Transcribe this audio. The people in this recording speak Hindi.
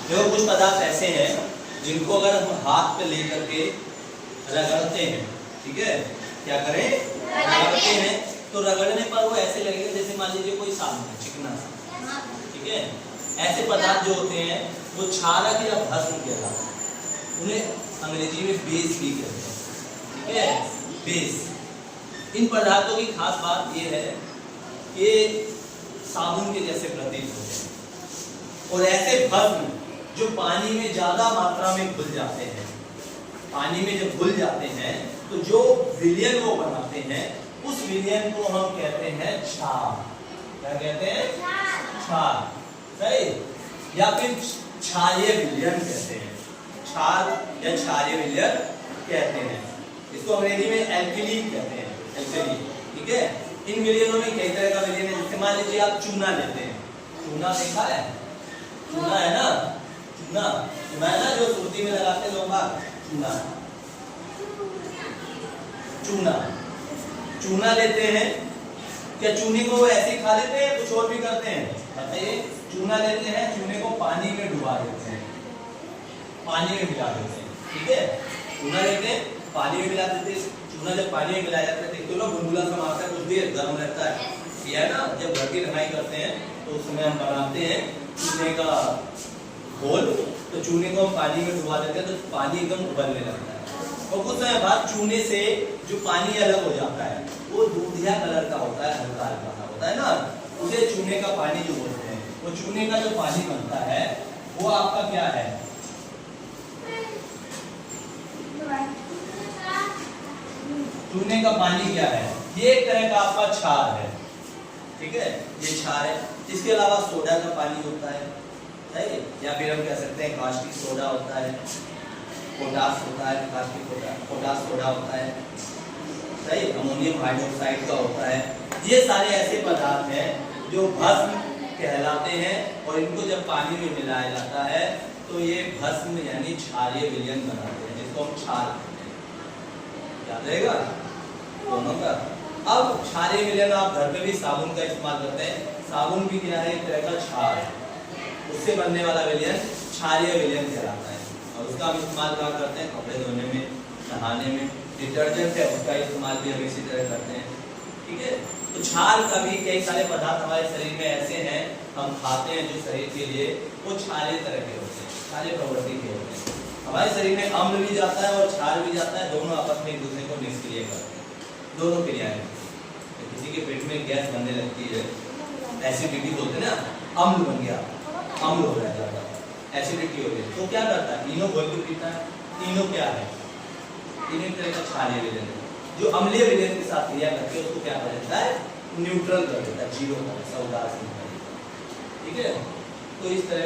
देखो कुछ पदार्थ ऐसे हैं जिनको अगर हम हाथ पे लेकर के रगड़ते हैं, ठीक है, क्या करें, रगड़ते हैं, तो रगड़ने पर वो ऐसे लगेगा जैसे मान लीजिए कोई साबुन है, चिकना सा, ठीक है। ऐसे पदार्थ जो होते हैं वो क्षारक या भस्म कहलाते हैं, उन्हें अंग्रेजी में बेस भी कहते हैं, ठीक है, बेस। इन पदार्थों की खास बात ये है कि साबुन के जैसे प्रतीत होते हैं और ऐसे भस्म जो पानी में ज्यादा मात्रा में घुल जाते हैं, पानी में जब घुल जाते हैं तो जो विलयन वो बनाते हैं उस विलयन को हम कहते हैं क्षार। क्या कहते हैं, क्षार, सही, या फिर क्षारीय विलयन कहते हैं, क्षार या क्षारीय विलयन कहते हैं। इसको अंग्रेजी में एल्कली कहते हैं, एल्कली, ठीक है। इन विलयनों में कई तरह का विलयन है, जैसे मान लीजिए आप चूना लेते हैं, चूना देखा है, चूना है ना, चूना, चूना है ना जो सूती में लगाते लोग, चूना, चूना, चूना लेते हैं, क्या चूने को वो ऐसे खा लेते हैं, कुछ और भी करते हैं, बताइए। चूना लेते हैं, चूने को पानी में डुबा देते हैं, पानी में मिला देते हैं, ठीक है। चूना लेते हैं, पानी में मिला देते हैं, चूना जब पानी में मिलाया जाता है तो लोग गुनगुना सा मारता है, कुछ देर गर्म रहता है, ये है ना। जब घर की रंगाई करते हैं तो उस समय हम बनाते हैं चूने का घोल, तो चूने को हम पानी में डुबा देते हैं तो पानी एकदम उबलने लगता है, और कुछ समय बाद चूने से जो पानी अलग हो जाता है वो दूधिया कलर का होता है, हल्का हल्का होता है ना, उसे चूने का पानी जो बोलते हैं। वो चूने का जो पानी बनता है वो आपका क्या है, चूने का पानी क्या है, ये एक तरह का आपका क्षार है, ठीक है, ये क्षार है। इसके अलावा सोडा का पानी होता है, सही, या फिर हम कह सकते हैं कास्टिक सोडा होता है, पोटास होता है, कास्टिक पोटास सोडा होता है, सही, अमोनियम हाइड्रोक्साइड का होता है। ये सारे ऐसे पदार्थ हैं जो भस्म कहलाते हैं और इनको जब पानी में मिलाया जाता है तो ये भस्म यानी क्षारीय विलयन बनाते हैं, जिसको हम क्षार कहते हैं, याद रहेगा दोनों का। अब क्षारीय विलयन आप घर पे भी साबुन का इस्तेमाल करते हैं, साबुन भी क्या है, एक तरह का क्षार है, उससे बनने वाला विलयन क्षारीय विलयन कहलाता है और उसका हम इस्तेमाल क्या करते हैं, कपड़े धोने में, नहाने में। डिटर्जेंट है उसका इस्तेमाल भी हम इसी तरह करते हैं, ठीक है। तो क्षार का भी कई सारे पदार्थ हमारे शरीर में ऐसे हैं हम खाते हैं जो शरीर के लिए वो क्षारीय तरह के होते हैं, क्षारीय प्रवृत्ति के होते हैं। हमारे शरीर में अम्ल भी जाता है और क्षार भी जाता है, दोनों आपस में एक दूसरे को निष्क्रिय करते हैं, दोनों क्रियाएं। तो किसी के पेट में गैस बनने लगती है, एसिडिटी बोलते हैं ना, अम्ल बन गया, अम्ल हो जाता है, एसिडिटी हो गई, तो क्या करता है, तीनों घोल के पीता है। तीनों क्या है, तीनों एक तरह का क्षारीय विलयन है, जो अम्लीय विलयन के साथ क्रिया करके उसको क्या कर देता है, न्यूट्रल कर देता है, जीरो कर देता है, ठीक है। तो इस तरह